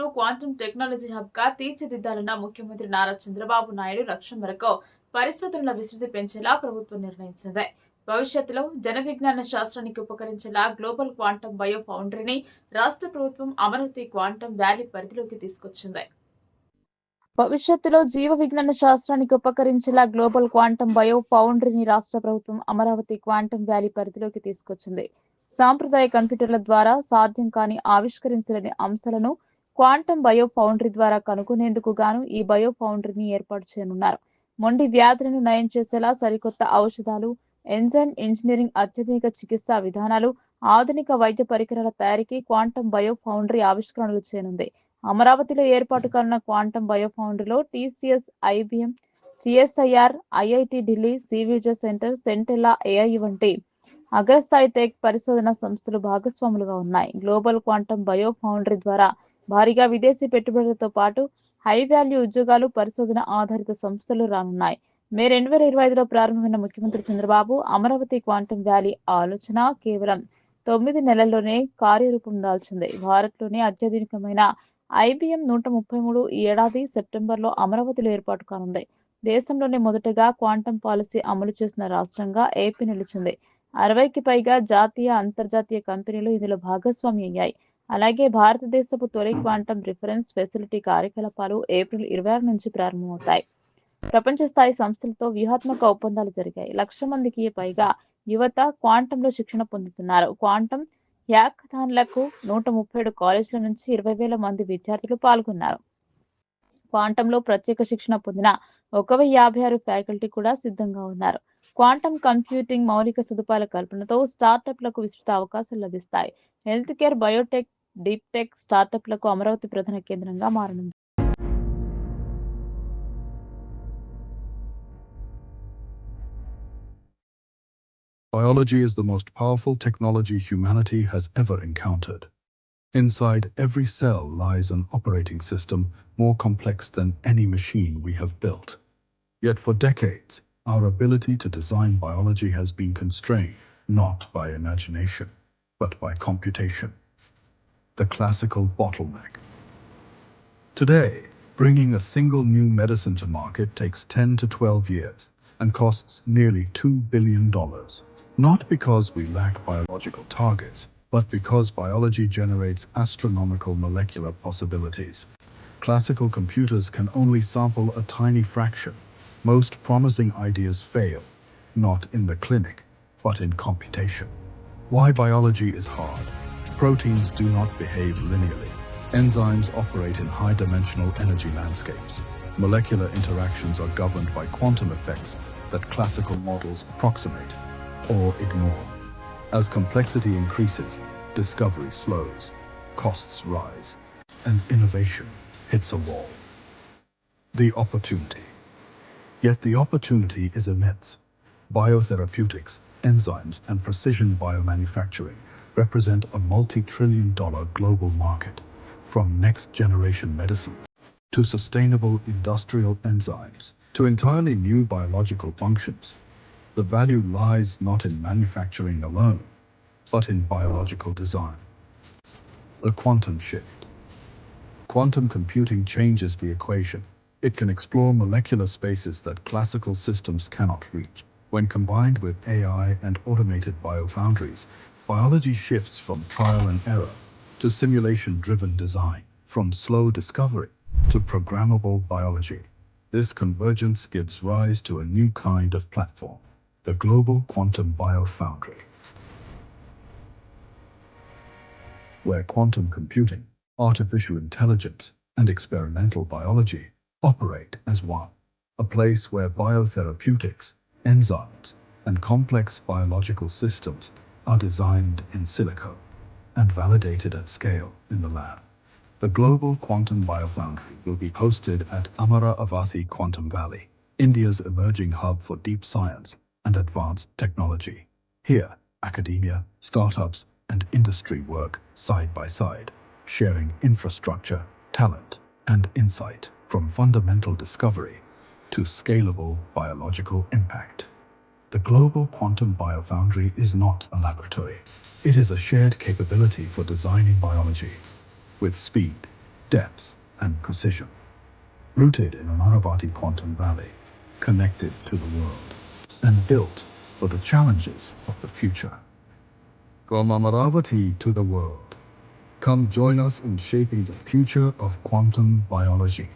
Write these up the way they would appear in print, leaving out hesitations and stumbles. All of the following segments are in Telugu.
అమరావతిను క్వాంటం టెక్నాలజీ హబ్గా తీర్చిదిద్దాలన్న ముఖ్యమంత్రి నారా చంద్రబాబు నాయుడు లక్ష్యం మేరకు పరిశోధనల విస్తృతి పెంచేలా ప్రభుత్వం నిర్ణయించింది. భవిష్యత్తులో జన విజ్ఞాన శాస్త్రానికి ఉపకరించేలా గ్లోబల్ క్వాంటం బయో ఫౌండరీని రాష్ట్ర ప్రభుత్వం అమరావతి క్వాంటం వ్యాలీ పరిధిలోకి తీసుకొచ్చింది. భవిష్యత్తులో జీవ విజ్ఞాన శాస్త్రానికి ఉపకరించేలా గ్లోబల్ క్వాంటం బయో ఫౌండరీని రాష్ట్ర ప్రభుత్వం అమరావతి క్వాంటం వ్యాలీ పరిధిలోకి తీసుకొచ్చింది. సాంప్రదాయ కంప్యూటర్ల ద్వారా సాధ్యం కాని ఆవిష్కరించలేని అంశాలను క్వాంటం బయో ఫౌండరీ ద్వారా కనుగొనేందుకు గాను ఈ బయో ఫౌండరీని ఏర్పాటు చేయనున్నారు. మొండి వ్యాధులను నయం చేసేలా సరికొత్త ఔషధాలు, ఎంజైమ్ ఇంజనీరింగ్, అత్యాధునిక చికిత్సా విధానాలు, ఆధునిక వైద్య పరికరాల తయారీకి క్వాంటం బయో ఫౌండరీ ఆవిష్కరణలు చేయనుంది. అమరావతిలో ఏర్పాటు కానున్న క్వాంటం బయో ఫౌండరీలో TCS, IBM, CSIR, IIT Delhi, CVJ centre, Centella AI వంటి అగ్రస్థాయి టెక్ పరిశోధన సంస్థలు భాగస్వాములుగా ఉన్నాయి. గ్లోబల్ క్వాంటం బయో ఫౌండరీ ద్వారా భారీగా విదేశీ పెట్టుబడులతో పాటు హై వాల్యూ ఉద్యోగాలు, పరిశోధన ఆధారిత సంస్థలు రానున్నాయి. మే 2025లో ప్రారంభమైన ముఖ్యమంత్రి చంద్రబాబు అమరావతి క్వాంటం వ్యాలీ ఆలోచన కేవలం 9 నెలల్లోనే కార్యరూపం దాల్చింది. భారత్లోనే అత్యాధునికమైన ఐబీఎం 133 ఈ ఏడాది సెప్టెంబర్లో అమరావతిలో ఏర్పాటు కానుంది. దేశంలోనే మొదటగా క్వాంటం పాలసీ అమలు చేసిన రాష్ట్రంగా ఏపీ నిలిచింది. 60కి పైగా జాతీయ, అంతర్జాతీయ కంపెనీలు ఇందులో భాగస్వామి అయ్యాయి. అలాగే భారతదేశపు తొలి క్వాంటం రిఫరెన్స్ ఫెసిలిటీ కార్యకలాపాలు ఏప్రిల్ 26 నుంచి ప్రారంభమవుతాయి. ప్రపంచ స్థాయి సంస్థలతో వ్యూహాత్మక ఒప్పందాలు జరిగాయి. 1,00,000 మందికి పైగా యువత క్వాంటంలో శిక్షణ పొందుతున్నారు. క్వాంటం హ్యాకథాన్లకు 137 కాలేజీల నుంచి 20,000 మంది విద్యార్థులు పాల్గొన్నారు. క్వాంటంలో ప్రత్యేక శిక్షణ పొందిన 1,056 ఫ్యాకల్టీ కూడా సిద్ధంగా ఉన్నారు. క్వాంటం కంప్యూటింగ్ మౌలిక సదుపాయాల కల్పనతో స్టార్టప్లకు విస్తృత అవకాశాలు లభిస్తాయి. Health care, biotech, deep tech స్టార్టప్లకు అమరావతి ప్రధాన కేంద్రంగా మారనుంది. Biology is the most powerful technology humanity has ever encountered. Inside every cell lies an operating system more complex than any machine we have built. Yet for decades, our ability to design biology has been constrained not by imagination, but by computation, the classical bottleneck. Today, bringing a single new medicine to market takes 10 to 12 years and costs nearly $2 billion. Not because we lack biological targets, but because biology generates astronomical molecular possibilities. Classical computers can only sample a tiny fraction. Most promising ideas fail, not in the clinic, but in computation. Why biology is hard? Proteins do not behave linearly. Enzymes operate in high-dimensional energy landscapes. Molecular interactions are governed by quantum effects that classical models approximate or ignore. As complexity increases, discovery slows, costs rise, and innovation hits a wall. The opportunity. Yet the opportunity is immense. Biotherapeutics, enzymes, and precision biomanufacturing represent a multi-trillion-dollar global market. From next-generation medicine to sustainable industrial enzymes to entirely new biological functions, the value lies not in manufacturing alone, but in biological design. The quantum shift. Quantum computing changes the equation. It can explore molecular spaces that classical systems cannot reach. When combined with AI and automated biofoundries, biology shifts from trial and error to simulation-driven design, from slow discovery to programmable biology. This convergence gives rise to a new kind of platform, the Global Quantum Biofoundry, where quantum computing, artificial intelligence, and experimental biology operate as one. A place where biotherapeutics, enzymes, and complex biological systems are designed in silico and validated at scale in the lab. The Global Quantum Biofoundry will be hosted at Amaravati Quantum Valley, India's emerging hub for deep science and advanced technology. Here, academia, startups, and industry work side by side, sharing infrastructure, talent, and insight from fundamental discovery to scalable biological impact. The Global Quantum Biofoundry is not a laboratory. It is a shared capability for designing biology with speed, depth, and precision. Rooted in Amaravati Quantum Valley, connected to the world, and built for the challenges of the future. From Amaravati to the world, come join us in shaping the future of quantum biology.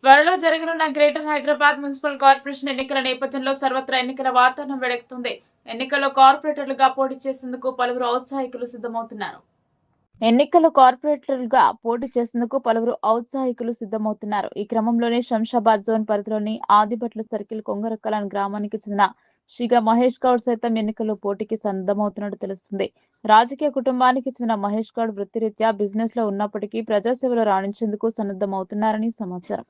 త్వరలో జరగనున్న గ్రేటర్ హైదరాబాద్ మున్సిపల్ కార్పొరేషన్ ఎన్నికల నేపథ్యంలో సర్వత్రా ఎన్నికల వాతావరణం వేడెక్కుతుంది. ఎన్నికల్లో కార్పొరేటర్లుగా పోటీ చేసేందుకు పలువురు ఔత్సాహికులు సిద్ధమవుతున్నారు. ఈ క్రమంలోనే శంషాబాద్ జోన్ పరిధిలోని ఆదిభట్ల సర్కిల్ కొంగరకలాన్ గ్రామానికి చెందిన షిగా మహేష్ గౌడ్ సైతం ఎన్నికల్లో పోటీకి సిద్ధమవుతున్నట్టు తెలుస్తుంది. రాజకీయ కుటుంబానికి చెందిన మహేష్ గౌడ్ వృత్తిరీత్యా బిజినెస్ లో ఉన్నప్పటికీ ప్రజాసేవలో రాణించేందుకు సన్నద్ధమవుతున్నారని సమాచారం.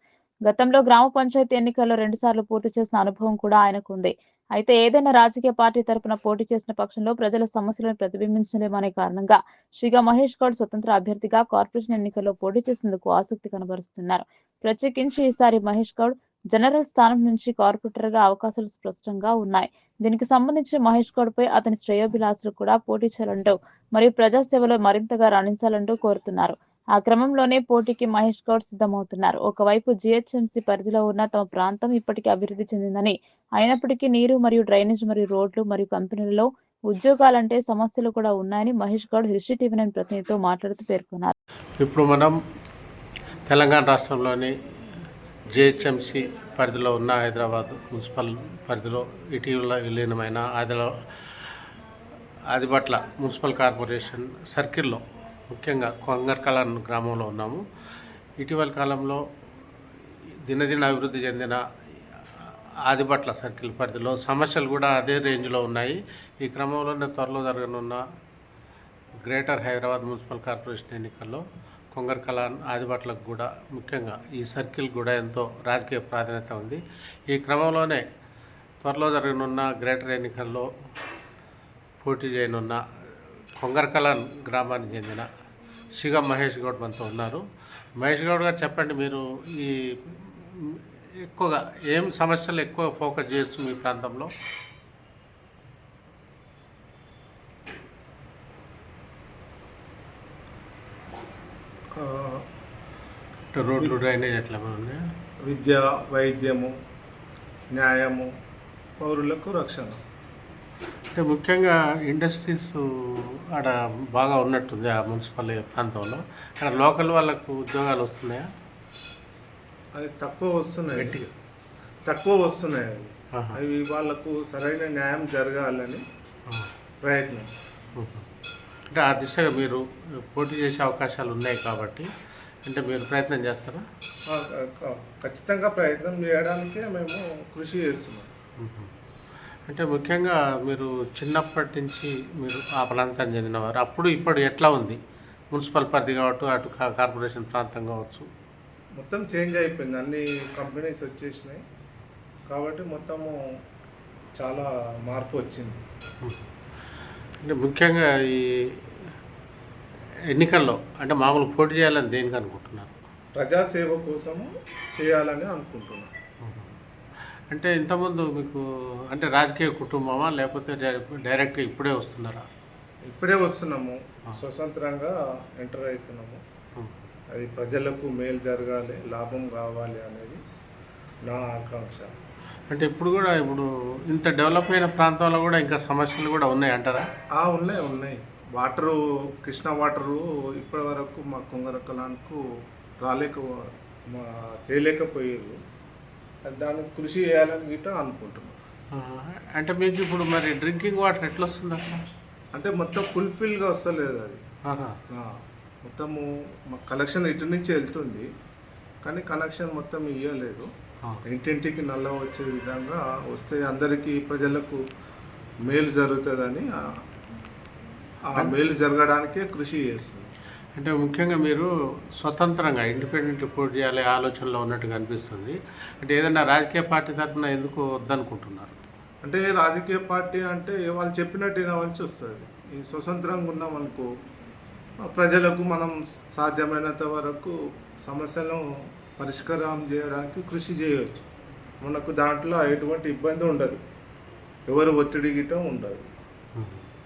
గతంలో గ్రామ పంచాయతీ ఎన్నికల్లో 2 సార్లు పూర్తి చేసిన అనుభవం కూడా ఆయనకు ఉంది. అయితే ఏదైనా రాజకీయ పార్టీ తరపున పోటీ చేసిన పక్షంలో ప్రజల సమస్యలను ప్రతిబింబించలేమనే కారణంగా షిగా మహేష్ గౌడ్ స్వతంత్ర అభ్యర్థిగా కార్పొరేషన్ ఎన్నికల్లో పోటీ చేసేందుకు ఆసక్తి కనబరుస్తున్నారు. ప్రత్యేకించి ఈసారి మహేష్ గౌడ్ జనరల్ స్థానం నుంచి కార్పొరేటర్ గా అవకాశాలు స్పష్టంగా ఉన్నాయి. దీనికి సంబంధించి మహేష్ గౌడ్ పై అతని శ్రేయోభిలాషులు కూడా పోటీ చేయాలంటూ మరియు ప్రజాసేవలో మరింతగా రాణించాలంటూ కోరుతున్నారు. ఆ క్రమంలోనే పోటీకి మహేష్ గౌడ్ సిద్ధమవుతున్నారు. ఒకవైపు జీహెచ్ఎంసీ పరిధిలో ఉన్న తమ ప్రాంతం ఇప్పటికీ అభివృద్ధి చెందిందని, అయినప్పటికీ నీరు మరియు డ్రైనేజ్ మరియు రోడ్లు మరియు కంపెనీలలో ఉద్యోగాలంటే సమస్యలు కూడా ఉన్నాయని మహేష్ గౌడ్ హిర్షి టీవీ 9 ప్రతినిధితో మాట్లాడుతూ పేర్కొన్నారు. ఇప్పుడు మనం తెలంగాణ రాష్ట్రంలోని జిహెచ్ఎంసీ పరిధిలో ఉన్న హైదరాబాద్ మున్సిపల్ పరిధిలో ఇటీవల విలీనమైన ఆదిభట్ల మున్సిపల్ కార్పొరేషన్ సర్కిల్లో ముఖ్యంగా కొంగర్కలాన్ గ్రామంలో ఉన్నాము. ఇటీవల కాలంలో దినదిన అభివృద్ధి చెందిన ఆదిభట్ల సర్కిల్ పరిధిలో సమస్యలు కూడా అదే రేంజ్లో ఉన్నాయి. ఈ క్రమంలోనే త్వరలో జరగనున్న గ్రేటర్ హైదరాబాద్ మున్సిపల్ కార్పొరేషన్ ఎన్నికల్లో కొంగర్కలాన్ ఆదిభట్లకు కూడా ముఖ్యంగా ఈ సర్కిల్ కూడా ఎంతో రాజకీయ ప్రాధాన్యత ఉంది. ఈ క్రమంలోనే త్వరలో జరగనున్న గ్రేటర్ ఎన్నికల్లో పోటీ చేయనున్న కొంగర్కలాన్ గ్రామానికి చెందిన షిగా మహేష్ గౌడ్ మనతో ఉన్నారు. మహేష్ గౌడ్ గారు చెప్పండి, మీరు ఈ ఎక్కువగా ఏం సమస్యలు ఎక్కువ ఫోకస్ చేయొచ్చు మీ ప్రాంతంలో? రోడ్లు, డ్రైనేజ్ ఎట్లా ఉన్నాయి? విద్య, వైద్యము, న్యాయము, పౌరులకు రక్షణ. అంటే ముఖ్యంగా ఇండస్ట్రీస్ ఆడ బాగా ఉన్నట్టుంది ఆ మున్సిపల్ ప్రాంతంలో. అక్కడ లోకల్ వాళ్ళకు ఉద్యోగాలు వస్తున్నాయా? అది తక్కువ వస్తున్నాయి అవి వాళ్ళకు సరైన న్యాయం జరగాలని ప్రయత్నం. అంటే ఆ దిశగా మీరు పోటీ చేసే అవకాశాలు ఉన్నాయి కాబట్టి అంటే మీరు ప్రయత్నం చేస్తారా? ఖచ్చితంగా ప్రయత్నం చేయడానికే మేము కృషి చేస్తున్నాం. అంటే ముఖ్యంగా మీరు చిన్నప్పటి నుంచి మీరు ఆ ప్రాంతానికి చెందినవారు. అప్పుడు ఇప్పుడు ఎట్లా ఉంది మున్సిపల్ పరిధి కావచ్చు, అటు కార్పొరేషన్ ప్రాంతం కావచ్చు? మొత్తం చేంజ్ అయిపోయింది, అన్ని కంపెనీస్ వచ్చేసినాయి కాబట్టి మొత్తము చాలా మార్పు వచ్చింది. అంటే ముఖ్యంగా ఈ ఎన్నికల్లో అంటే మామూలు పోటీ చేయాలని దేనికి అనుకుంటున్నారు? ప్రజాసేవ కోసము చేయాలని అనుకుంటున్నాను. అంటే ఇంతకుముందు మీకు అంటే రాజకీయ కుటుంబమా లేకపోతే డైరెక్ట్గా ఇప్పుడే వస్తున్నారా? ఇప్పుడే వస్తున్నాము, స్వతంత్రంగా ఎంటర్ అవుతున్నాము. అది ప్రజలకు మేలు జరగాలి, లాభం కావాలి అనేది నా ఆకాంక్ష. అంటే ఇప్పుడు ఇంత డెవలప్ అయిన ప్రాంతంలో కూడా ఇంకా సమస్యలు కూడా ఉన్నాయి అంటారా? ఉన్నాయి. వాటరు, కృష్ణా వాటరు ఇప్పటి వరకు మా కొంగరకలాన్కు తేలేకపోయారు. దానికి కృషి చేయాలని గిట్ట అనుకుంటున్నాం. అంటే మీకు ఇప్పుడు మరి డ్రింకింగ్ వాటర్ ఎట్లా వస్తుంది అక్కడ? అంటే మొత్తం ఫుల్ఫిల్గా వస్తలేదు అది. మొత్తము కలెక్షన్ ఇటు నుంచి వెళ్తుంది కానీ కనెక్షన్ మొత్తం ఇవ్వలేదు. ఇంటింటికి నల్ల వచ్చే విధంగా వస్తే అందరికీ ప్రజలకు మేలు జరుగుతుందని ఆ మేలు జరగడానికే కృషి చేస్తుంది. అంటే ముఖ్యంగా మీరు స్వతంత్రంగా ఇండిపెండెంట్ పోటీ చేయాలి ఆలోచనలో ఉన్నట్టుగా అనిపిస్తుంది. అంటే ఏదైనా రాజకీయ పార్టీ తరఫున ఎందుకు వద్దనుకుంటున్నారు? అంటే రాజకీయ పార్టీ అంటే వాళ్ళు చెప్పినట్టు వినవలసి వస్తుంది. ఈ స్వతంత్రంగా ఉన్నామనుకో ప్రజలకు మనం సాధ్యమైనంత వరకు సమస్యలను పరిష్కారం చేయడానికి కృషి చేయవచ్చు. మనకు దాంట్లో ఎటువంటి ఇబ్బంది ఉండదు, ఎవరు ఒత్తిడి గిట్టం ఉండదు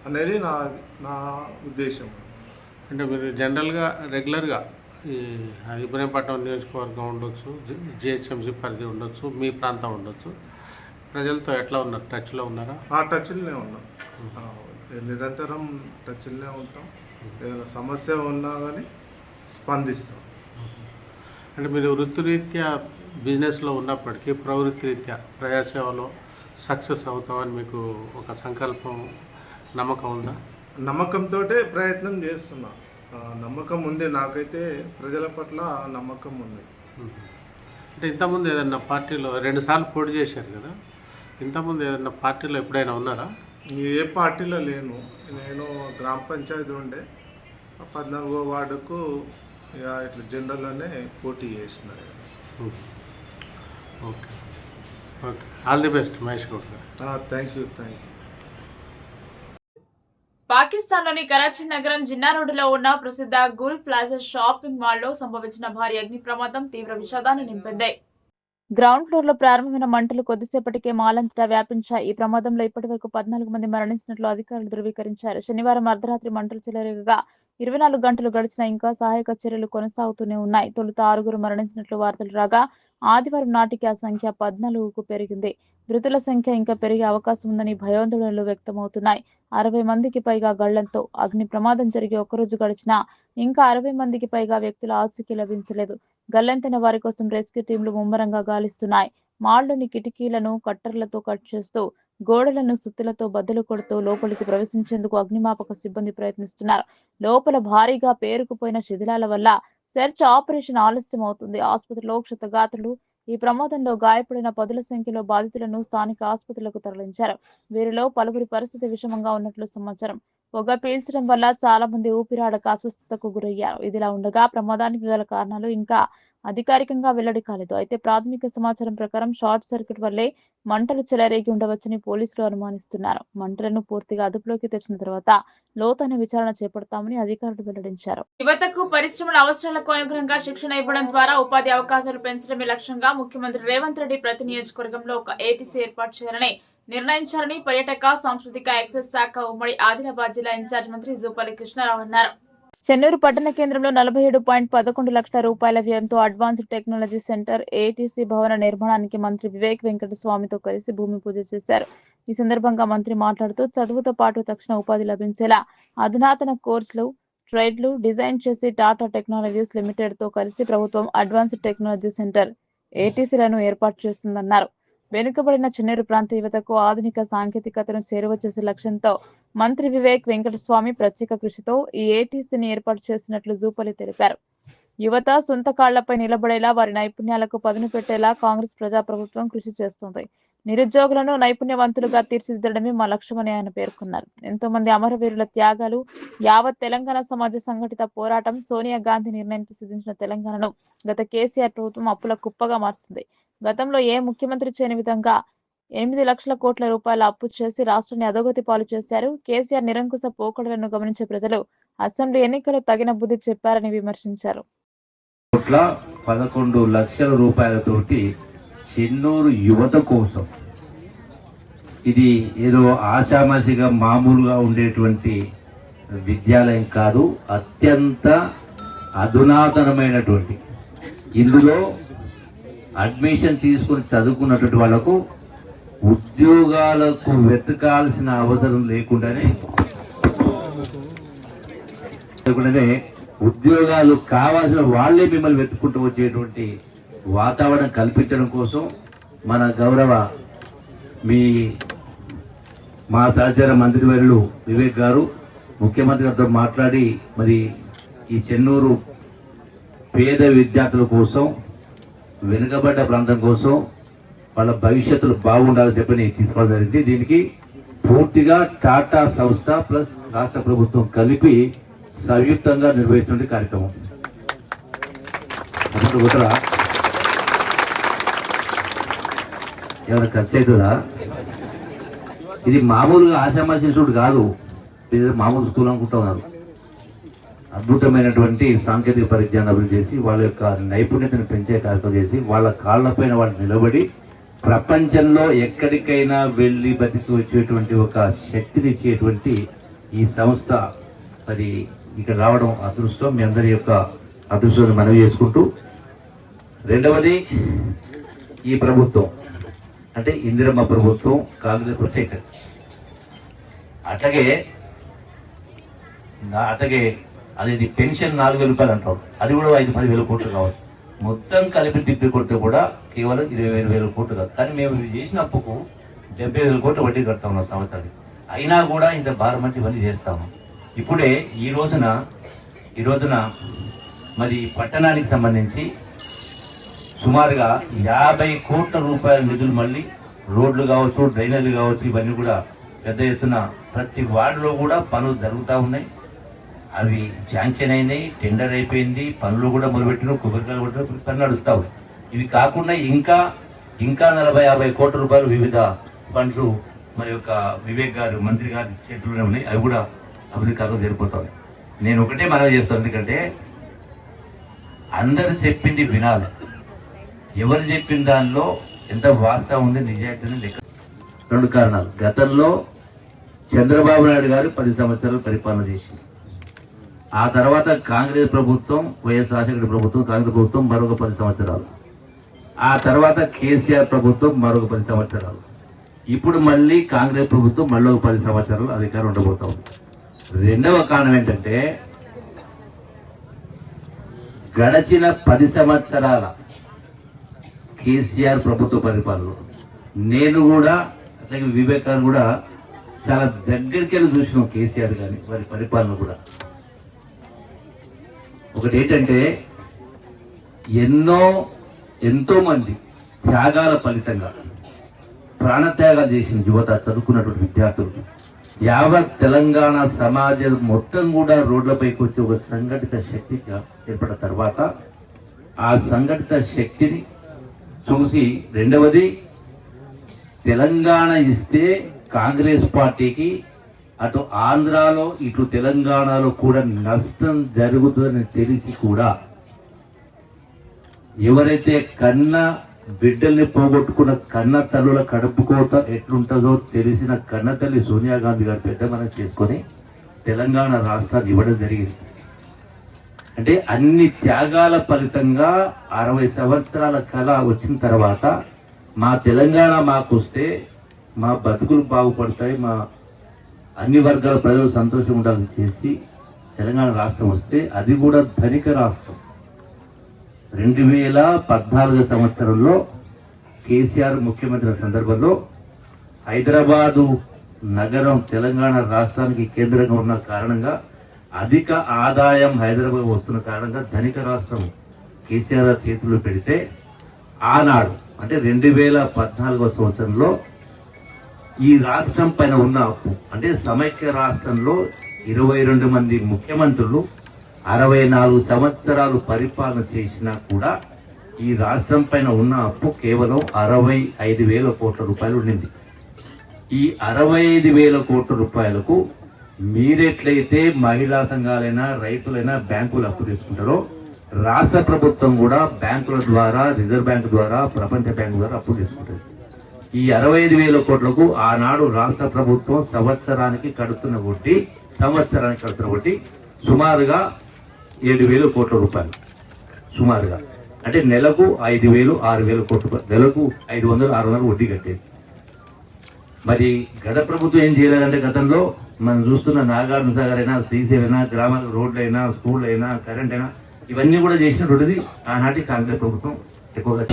అనేది నా ఉద్దేశం. అంటే మీరు జనరల్గా రెగ్యులర్గా ఈ ఇబ్రహీంపట్నం నియోజకవర్గం ఉండొచ్చు, జిహెచ్ఎంసీ పరిధి ఉండొచ్చు, మీ ప్రాంతం ఉండొచ్చు, ప్రజలతో ఎట్లా ఉన్నారు? టచ్లో ఉన్నారా? ఆ టచ్లోనే ఉన్నాం, నిరంతరం టచ్లోనే ఉంటాం. ఏదైనా సమస్య ఉన్నా కానీ స్పందిస్తాం. అంటే మీరు వృత్తిరీత్యా బిజినెస్లో ఉన్నప్పటికీ ప్రవృత్తిరీత్యా ప్రజాసేవలో సక్సెస్ అవుతామని మీకు ఒక సంకల్పం, నమ్మకం ఉందా? నమ్మకంతో ప్రయత్నం చేస్తున్నా. నమ్మకం ఉంది, నాకైతే ప్రజల పట్ల నమ్మకం ఉంది. అంటే ఇంతకుముందు ఏదన్నా పార్టీలో 2 సార్లు పోటీ చేశారు కదా, ఇంతకుముందు ఏదన్నా పార్టీలో ఎప్పుడైనా ఉన్నారా? ఏ పార్టీలో లేను, నేను గ్రామ పంచాయతీ ఉండే 14వ వార్డుకు ఇట్లా జనరల్లోనే పోటీ చేసిన. Okay okay, all the best Mahesh Goud garu. Thank you. పాకిస్తాన్లోని కరాచీ నగరం జిన్నా రోడ్డులో ఉన్న ప్రసిద్ధ గుల్ ప్లాజా షాపింగ్ మాల్లో సంభవించిన భారీ అగ్ని ప్రమాదం తీవ్ర విషాదాన్ని నింపింది. గ్రౌండ్ ఫ్లోర్ లో ప్రారంభమైన మంటలు కొద్దిసేపటికే మాలంతటా వ్యాపించాయి. ఈ ప్రమాదంలో ఇప్పటి వరకు 14 మంది మరణించినట్లు అధికారులు ధృవీకరించారు. శనివారం అర్ధరాత్రి మంటలు చెలరేగగా 24 గంటలు గడిచినా ఇంకా సహాయక చర్యలు కొనసాగుతూనే ఉన్నాయి. తొలుత 6 మరణించినట్లు వార్తలు రాగా ఆదివారం నాటికి ఆ సంఖ్య 14కు పెరిగింది. మృతుల సంఖ్య ఇంకా పెరిగే అవకాశం ఉందని భయాందోళనలు వ్యక్తమవుతున్నాయి. 60 మందికి పైగా గళ్లంతో అగ్ని ప్రమాదం జరిగి ఒక్కరోజు గడిచినా ఇంకా 60 మందికి పైగా వ్యక్తుల ఆచూకీ లభించలేదు. గల్లంతైన వారి కోసం రెస్క్యూ టీంలు ముమ్మరంగా గాలిస్తున్నాయి. మాల్లోని కిటికీలను కట్టర్లతో కట్ చేస్తూ, గోడలను సుత్తులతో బద్దలు కొడుతూ లోపలికి ప్రవేశించేందుకు అగ్నిమాపక సిబ్బంది ప్రయత్నిస్తున్నారు. లోపల భారీగా పేరుకుపోయిన శిథిలాల వల్ల సెర్చ్ ఆపరేషన్ ఆలస్యం అవుతుంది. ఆసుపత్రిలో క్షతగాత్రులు, ఈ ప్రమాదంలో గాయపడిన 10ల సంఖ్యలో బాధితులను స్థానిక ఆసుపత్రులకు తరలించారు. వీరిలో పలువురి పరిస్థితి విషమంగా ఉన్నట్లు సమాచారం. పొగ పీల్చడం వల్ల చాలా మంది ఊపిరాడక అస్వస్థతకు గురయ్యారు. ఇదిలా ఉండగా ప్రమాదానికి గల కారణాలు ఇంకా అధికారికంగా వెల్లడి కాలేదు. అయితే ప్రాథమిక సమాచారం ప్రకారం షార్ట్ సర్క్యూట్ వల్లే మంటలు చెలరేగి ఉండవచ్చని పోలీసులు అనుమానిస్తున్నారు. మంటలను పూర్తిగా అదుపులోకి తెచ్చిన తర్వాత లోతైన విచారణ చేపడతామని అధికారులు వెల్లడించారు. యువతకు పరిశ్రమల అవసరాలకు అనుగుణంగా శిక్షణ ఇవ్వడం ద్వారా ఉపాధి అవకాశాలు పెంచడమే లక్ష్యంగా ముఖ్యమంత్రి రేవంత్ రెడ్డి ప్రతి నియోజకవర్గంలో ఒక ఏటీసీ ఏర్పాటు చేయాలని నిర్ణయించారని పర్యాటక, సాంస్కృతిక, ఎక్సైజ్ శాఖ ఉమ్మడి ఆదిలాబాద్ జిల్లా ఇన్ఛార్జ్ మంత్రి జూపల్లి కృష్ణారావు అన్నారు. చెన్నూరు పట్టణ కేంద్రంలో 47.11 లక్షల రూపాయల వ్యయంతో అడ్వాన్స్డ్ టెక్నాలజీ సెంటర్ ఏటీసీ భవన నిర్మాణానికి మంత్రి వివేక్ వెంకటస్వామితో కలిసి భూమి పూజ చేశారు. ఈ సందర్భంగా మంత్రి మాట్లాడుతూ చదువుతో పాటు తక్షణ ఉపాధి లభించేలా అధునాతన కోర్సులు, ట్రేడ్లు డిజైన్ చేసి టాటా టెక్నాలజీస్ లిమిటెడ్ తో కలిసి ప్రభుత్వం అడ్వాన్స్డ్ టెక్నాలజీ సెంటర్ ఏటీసీలను ఏర్పాటు చేస్తుందన్నారు. వెనుకబడిన చెన్నూరు ప్రాంత యువతకు ఆధునిక సాంకేతికతను చేరువ చేసే లక్ష్యంతో మంత్రి వివేక్ వెంకటస్వామి ప్రత్యేక కృషితో ఈ ఏటీసీని ఏర్పాటు చేసినట్లు జూపల్లి తెలిపారు. యువత సొంత కాళ్లపై నిలబడేలా, వారి నైపుణ్యాలకు పదును పెట్టేలా కాంగ్రెస్ ప్రజాప్రభుత్వం కృషి చేస్తోంది. నిరుద్యోగులను నైపుణ్యవంతులుగా తీర్చిదిద్దడమే మా లక్ష్యమని ఆయన పేర్కొన్నారు. ఎంతో మంది అమరవీరుల త్యాగాలు, యావత్ తెలంగాణ సమాజ సంఘటిత పోరాటం, సోనియా గాంధీ నిర్ణయంతో సిద్ధించిన తెలంగాణను గత కేసీఆర్ ప్రభుత్వం అప్పుల కుప్పగా మార్చింది. గతంలో ఏ ముఖ్యమంత్రి చేయని విధంగా 8 లక్షల కోట్ల రూపాయల అప్పు చేసి రాష్ట్రాన్ని అధోగతి పాలు చేశారు. కేసీఆర్ నిరంకుశ పోకడలను గమనించే ప్రజలు అసెంబ్లీ ఎన్నికలు తగిన బుద్ధి చెప్పారని విమర్శించారు. 11 లక్షల రూపాయలతోటి చెన్నూరు యువత కోసం, ఇది ఏదో ఆషామాషిగా మామూలుగా ఉండేటువంటి విద్యాలయం కాదు, అత్యంత అధునాతనమైనటువంటి, ఇందులో అడ్మిషన్ తీసుకుని చదువుకున్నటువంటి వాళ్ళకు ఉద్యోగాలకు వెతకాల్సిన అవసరం లేకుండానే ఉద్యోగాలు కావాల్సిన వాళ్ళే మిమ్మల్ని వెతుక్కుంటూ వచ్చేటువంటి వాతావరణం కల్పించడం కోసం మన గౌరవ మా సహచర మంత్రివర్యులు వివేక్ గారు ముఖ్యమంత్రి గారితో మాట్లాడి మరి ఈ చెన్నూరు పేద విద్యార్థుల కోసం, వెనుకబడ్డ ప్రాంతం కోసం వాళ్ళ భవిష్యత్తులు బాగుండాలని చెప్పని తీసుకోవడం జరిగింది. దీనికి పూర్తిగా టాటా సంస్థ ప్లస్ రాష్ట్ర ప్రభుత్వం కలిపి సంయుక్తంగా నిర్వహిస్తున్న కార్యక్రమం. ఏమైనా ఖర్చు అవుతుందా? ఇది మామూలుగా ఆషామాషి ఇన్స్టిట్యూట్ కాదు, ఇది మామూలు స్కూల్ అనుకుంటా ఉన్నారు. అద్భుతమైనటువంటి సాంకేతిక పరిజ్ఞానం అభివృద్ధి చేసి వాళ్ళ యొక్క నైపుణ్యతను పెంచే కార్యక్రమం చేసి వాళ్ళ కాళ్ళపైన వాళ్ళు నిలబడి ప్రపంచంలో ఎక్కడికైనా వెళ్ళి బతికి వచ్చేటువంటి ఒక శక్తిని ఇచ్చేటువంటి ఈ సంస్థ మరి ఇక్కడ రావడం అదృష్టం. మీ అందరి యొక్క అదృష్టాన్ని మనవి చేసుకుంటూ, రెండవది ఈ ప్రభుత్వం అంటే ఇందిరమ్మ ప్రభుత్వం కాంగ్రెస్ ప్రత్యేక అట్లాగే అది పెన్షన్ 4,000 రూపాయలు అంటారు, అది కూడా 5-10 వేల కోట్లు కావచ్చు. మొత్తం కలిపి తిప్పి కొడితే కూడా కేవలం 20,000 కోట్లు కాదు. కానీ మేము ఇది చేసిన అప్పుకు 70,000 కోట్లు వడ్డీ కడతా ఉన్నాం సంవత్సరానికి. అయినా కూడా ఇంత భారం మంచి ఇవన్నీ చేస్తాము. ఇప్పుడే ఈ రోజున మరి పట్టణానికి సంబంధించి సుమారుగా 50 కోట్ల రూపాయల నిధులు మళ్ళీ రోడ్లు కావచ్చు, డ్రైనేజీలు కావచ్చు, ఇవన్నీ కూడా పెద్ద ఎత్తున ప్రతి వార్డులో కూడా పనులు జరుగుతూ ఉన్నాయి. అవి శాంక్షన్ అయినాయి, టెండర్ అయిపోయింది, పనులు కూడా మొదలుపెట్టిన కొబ్బరికాయలు కూడా పని నడుస్తూ ఉన్నాయి. ఇవి కాకుండా ఇంకా 40-50 కోట్ల రూపాయలు వివిధ ఫండ్స్ మరి యొక్క వివేక్ గారు మంత్రి గారి చేతుల్లోనే ఉన్నాయి. అవి కూడా అభివృద్ధి కార్యక్రమం జరిగిపోతాయి. నేను ఒకటే మనవి చేస్తాను, ఎందుకంటే అందరు చెప్పింది వినాలి. ఎవరు చెప్పిన దానిలో ఎంత వాస్తవం ఉంది, నిజాయితీ లెక్క. 2 కారణాలు. గతంలో చంద్రబాబు నాయుడు గారు 10 సంవత్సరాలు పరిపాలన చేసింది. ఆ తర్వాత కాంగ్రెస్ ప్రభుత్వం, వైఎస్ రాజశేఖర ప్రభుత్వం, కాంగ్రెస్ ప్రభుత్వం మరొక 10 సంవత్సరాలు. ఆ తర్వాత కేసీఆర్ ప్రభుత్వం మరొక 10 సంవత్సరాలు. ఇప్పుడు మళ్ళీ కాంగ్రెస్ ప్రభుత్వం మళ్ళీ ఒక 10 సంవత్సరాలు అధికారం ఉండబోతా ఉంది. రెండవ కారణం ఏంటంటే గడచిన 10 సంవత్సరాల కేసీఆర్ ప్రభుత్వ పరిపాలన నేను కూడా అట్లాగే వివేక్ గారు కూడా చాలా దగ్గరికి వెళ్ళి చూసినాం. కేసీఆర్ కానీ వారి పరిపాలన కూడా ఒకటి ఏంటంటే ఎంతో మంది త్యాగాల ఫలితంగా ప్రాణత్యాగాలు చేసిన యువత, చదువుకున్నటువంటి విద్యార్థులు, యావత్ తెలంగాణ సమాజం మొత్తం కూడా రోడ్లపైకి వచ్చి ఒక సంఘటిత శక్తిగా ఏర్పడిన తర్వాత ఆ సంఘటిత శక్తిని చూసి, రెండవది తెలంగాణ ఇస్తే కాంగ్రెస్ పార్టీకి అటు ఆంధ్రాలో ఇటు తెలంగాణలో కూడా నష్టం జరుగుతుందని తెలిసి కూడా ఎవరైతే కన్న బిడ్డల్ని పోగొట్టుకున్న కన్న తల్లుల కడుపు కోత ఎట్లుంటుందో తెలిసిన కన్న తల్లి సోనియా గాంధీ గారు పెద్ద మనం చేసుకొని తెలంగాణ రాష్ట్రాన్ని ఇవ్వడం జరిగింది. అంటే అన్ని త్యాగాల ఫలితంగా 60 సంవత్సరాల కళ వచ్చిన తర్వాత మా తెలంగాణ మాకు వస్తే మా బతుకులు బాగుపడతాయి, మా అన్ని వర్గాల ప్రజలు సంతోషం ఉండాలని చేసి తెలంగాణ రాష్ట్రం వస్తే, అది కూడా ధనిక రాష్ట్రం. 2014 సంవత్సరంలో కేసీఆర్ ముఖ్యమంత్రి సందర్భంలో హైదరాబాదు నగరం తెలంగాణ రాష్ట్రానికి కేంద్రంగా ఉన్న కారణంగా అధిక ఆదాయం హైదరాబాద్ వస్తున్న కారణంగా ధనిక రాష్ట్రం కేసీఆర్ చేతుల్లో పెడితే ఆనాడు అంటే 2014 సంవత్సరంలో ఈ రాష్ట్రం పైన ఉన్న అప్పు అంటే సమైక్య రాష్ట్రంలో 22 మంది ముఖ్యమంత్రులు 64 సంవత్సరాలు పరిపాలన చేసినా కూడా ఈ రాష్ట్రం పైన ఉన్న అప్పు కేవలం 65,000 కోట్ల రూపాయలు ఉండింది. ఈ 65,000 కోట్ల రూపాయలకు మీరెట్లయితే మహిళా సంఘాలైనా రైతులైనా బ్యాంకులు అప్పు తీసుకుంటారో రాష్ట్ర ప్రభుత్వం కూడా బ్యాంకుల ద్వారా, రిజర్వ్ బ్యాంక్ ద్వారా, ప్రపంచ బ్యాంకు ద్వారా అప్పు తీసుకుంటుంది. ఈ 65,000 కోట్లకు ఆనాడు రాష్ట్ర ప్రభుత్వం సంవత్సరానికి కడుతున్న వడ్డీ సుమారుగా 7,000 కోట్ల రూపాయలు. సుమారుగా అంటే నెలకు 5,000-6,000 కోట్ల రూపాయలు, నెలకు 500-600 వడ్డీ కట్టేది. మరి గత ప్రభుత్వం ఏం చేయలేదంటే గతంలో మనం చూస్తున్న నాగార్జున సాగర్ అయినా, శ్రీశైలం అయినా, గ్రామాల రోడ్లు అయినా, స్కూళ్ళు అయినా, కరెంట్ అయినా, ఇవన్నీ కూడా చేసినటువంటిది ఆనాటి కాంగ్రెస్ ప్రభుత్వం ఎక్కువగా